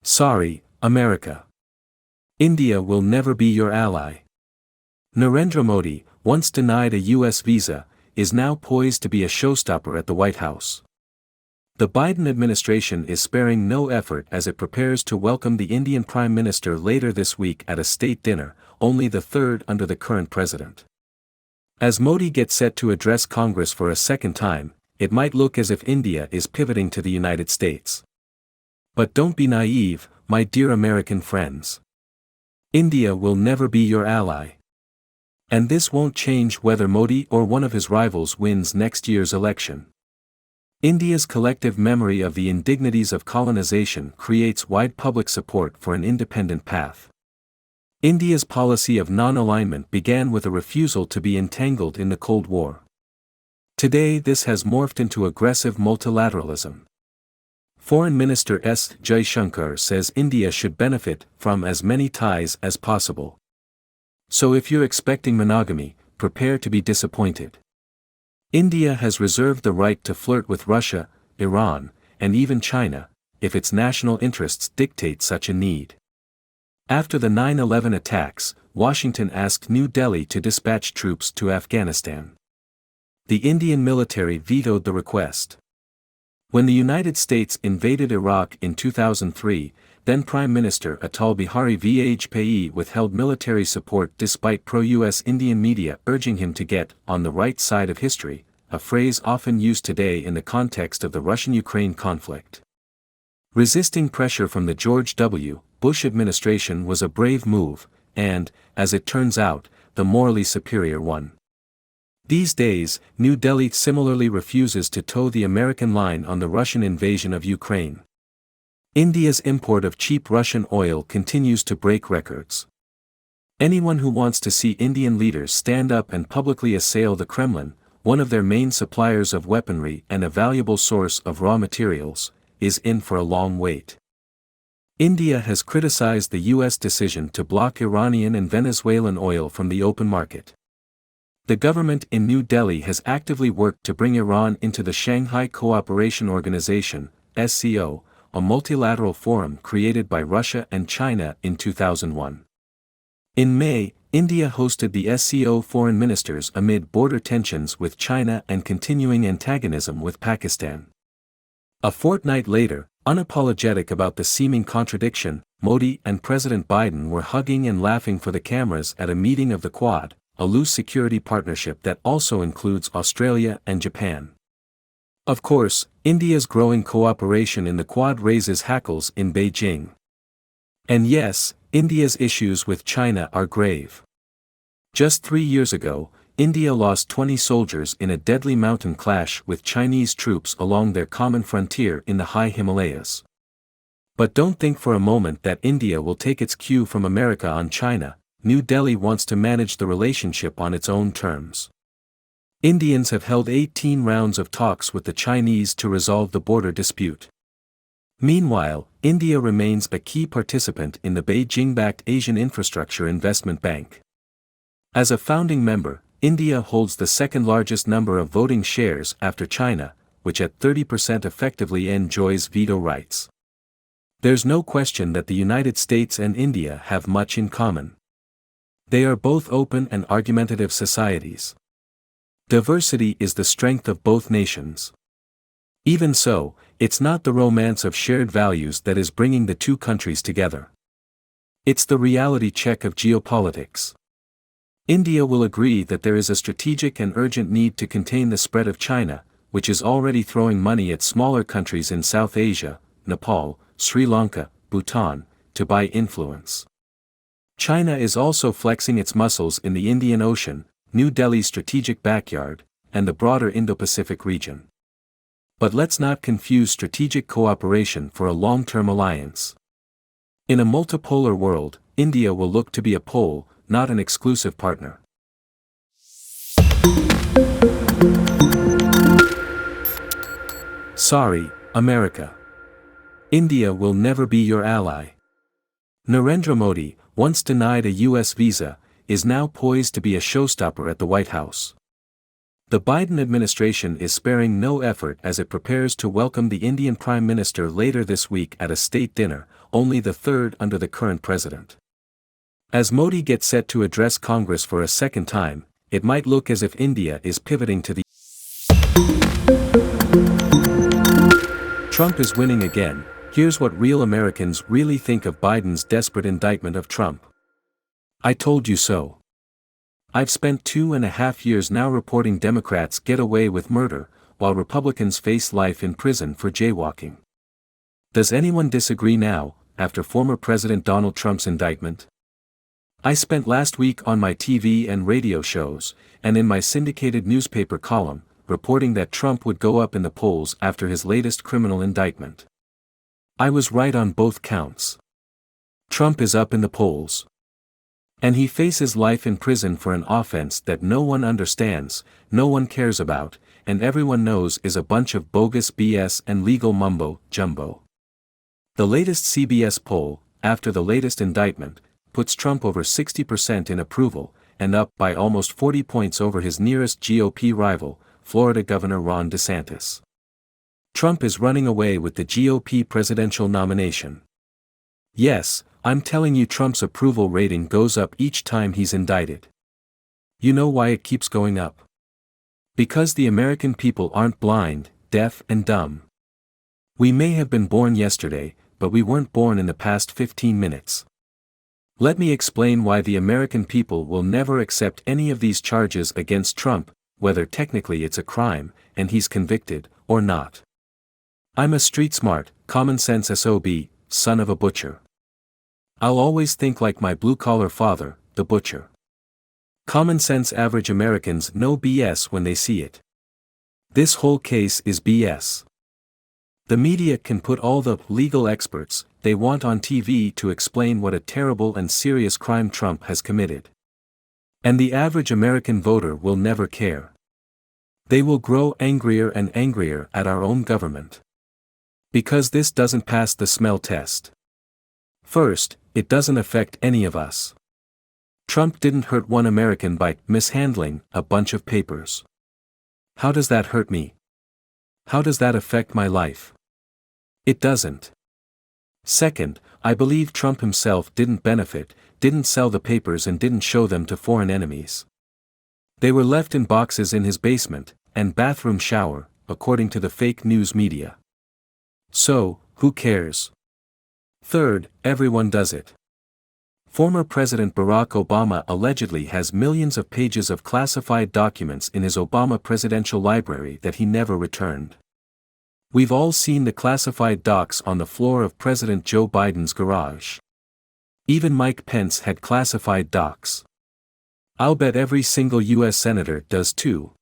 Sorry, America. India will never be your ally. Narendra Modi, once denied a US visa, is now poised to be a showstopper at the White House. The Biden administration is sparing no effort as it prepares to welcome the Indian Prime Minister later this week at a state dinner, only the third under the current president. As Modi gets set to address Congress for a second time, it might look as if India is pivoting to the United States. But don't be naive, my dear American friends. India will never be your ally. And this won't change whether Modi or one of his rivals wins next year's election. India's collective memory of the indignities of colonization creates wide public support for an independent path. India's policy of non-alignment began with a refusal to be entangled in the Cold War. Today this has morphed into aggressive multilateralism. Foreign Minister S. Jaishankar says India should benefit from as many ties as possible. So if you're expecting monogamy, prepare to be disappointed. India has reserved the right to flirt with Russia, Iran, and even China, if its national interests dictate such a need. After the 9/11 attacks, Washington asked New Delhi to dispatch troops to Afghanistan. The Indian military vetoed the request. When the United States invaded Iraq in 2003, then Prime Minister Atal Bihari Vajpayee withheld military support despite pro-US Indian media urging him to get on the right side of history, a phrase often used today in the context of the Russian-Ukraine conflict. Resisting pressure from the George W. Bush administration was a brave move, and, as it turns out, the morally superior one. These days, New Delhi similarly refuses to toe the American line on the Russian invasion of Ukraine. India's import of cheap Russian oil continues to break records. Anyone who wants to see Indian leaders stand up and publicly assail the Kremlin, one of their main suppliers of weaponry and a valuable source of raw materials, is in for a long wait. India has criticized the U.S. decision to block Iranian and Venezuelan oil from the open market. The government in New Delhi has actively worked to bring Iran into the Shanghai Cooperation Organization, SCO, a multilateral forum created by Russia and China in 2001. In May, India hosted the SCO foreign ministers amid border tensions with China and continuing antagonism with Pakistan. A fortnight later, unapologetic about the seeming contradiction, Modi and President Biden were hugging and laughing for the cameras at a meeting of the Quad, a loose security partnership that also includes Australia and Japan. Of course, India's growing cooperation in the Quad raises hackles in Beijing. And yes, India's issues with China are grave. Just 3 years ago, India lost 20 soldiers in a deadly mountain clash with Chinese troops along their common frontier in the high Himalayas. But don't think for a moment that India will take its cue from America on China. New Delhi wants to manage the relationship on its own terms. Indians have held 18 rounds of talks with the Chinese to resolve the border dispute. Meanwhile, India remains a key participant in the Beijing-backed Asian Infrastructure Investment Bank. As a founding member, India holds the second-largest number of voting shares after China, which at 30% effectively enjoys veto rights. There's no question that the United States and India have much in common. They are both open and argumentative societies. Diversity is the strength of both nations. Even so, it's not the romance of shared values that is bringing the two countries together. It's the reality check of geopolitics. India will agree that there is a strategic and urgent need to contain the spread of China, which is already throwing money at smaller countries in South Asia, Nepal, Sri Lanka, Bhutan, to buy influence. China is also flexing its muscles in the Indian Ocean, New Delhi's strategic backyard, and the broader Indo-Pacific region. But let's not confuse strategic cooperation for a long-term alliance. In a multipolar world, India will look to be a pole, not an exclusive partner. Sorry, America. India will never be your ally. Narendra Modi, once denied a US visa, is now poised to be a showstopper at the White House. The Biden administration is sparing no effort as it prepares to welcome the Indian Prime Minister later this week at a state dinner, only the third under the current president. As Modi gets set to address Congress for a second time, it might look as if India is pivoting to the Trump is winning again. Here's what real Americans really think of Biden's desperate indictment of Trump. I told you so. I've spent 2.5 years now reporting Democrats get away with murder, while Republicans face life in prison for jaywalking. Does anyone disagree now, after former President Donald Trump's indictment? I spent last week on my TV and radio shows, and in my syndicated newspaper column, reporting that Trump would go up in the polls after his latest criminal indictment. I was right on both counts. Trump is up in the polls. And he faces life in prison for an offense that no one understands, no one cares about, and everyone knows is a bunch of bogus BS and legal mumbo-jumbo. The latest CBS poll, after the latest indictment, puts Trump over 60% in approval, and up by almost 40 points over his nearest GOP rival, Florida Governor Ron DeSantis. Trump is running away with the GOP presidential nomination. Yes, I'm telling you, Trump's approval rating goes up each time he's indicted. You know why it keeps going up? Because the American people aren't blind, deaf and dumb. We may have been born yesterday, but we weren't born in the past 15 minutes. Let me explain why the American people will never accept any of these charges against Trump, whether technically it's a crime, and he's convicted, or not. I'm a street-smart, common-sense SOB, son of a butcher. I'll always think like my blue-collar father, the butcher. Common-sense average Americans know BS when they see it. This whole case is BS. The media can put all the legal experts they want on TV to explain what a terrible and serious crime Trump has committed. And the average American voter will never care. They will grow angrier and angrier at our own government. Because this doesn't pass the smell test. First, it doesn't affect any of us. Trump didn't hurt one American by mishandling a bunch of papers. How does that hurt me? How does that affect my life? It doesn't. Second, I believe Trump himself didn't benefit, didn't sell the papers and didn't show them to foreign enemies. They were left in boxes in his basement and bathroom shower, according to the fake news media. So, who cares? Third, everyone does it. Former President Barack Obama allegedly has millions of pages of classified documents in his Obama presidential library that he never returned. We've all seen the classified docs on the floor of President Joe Biden's garage. Even Mike Pence had classified docs. I'll bet every single U.S. senator does too,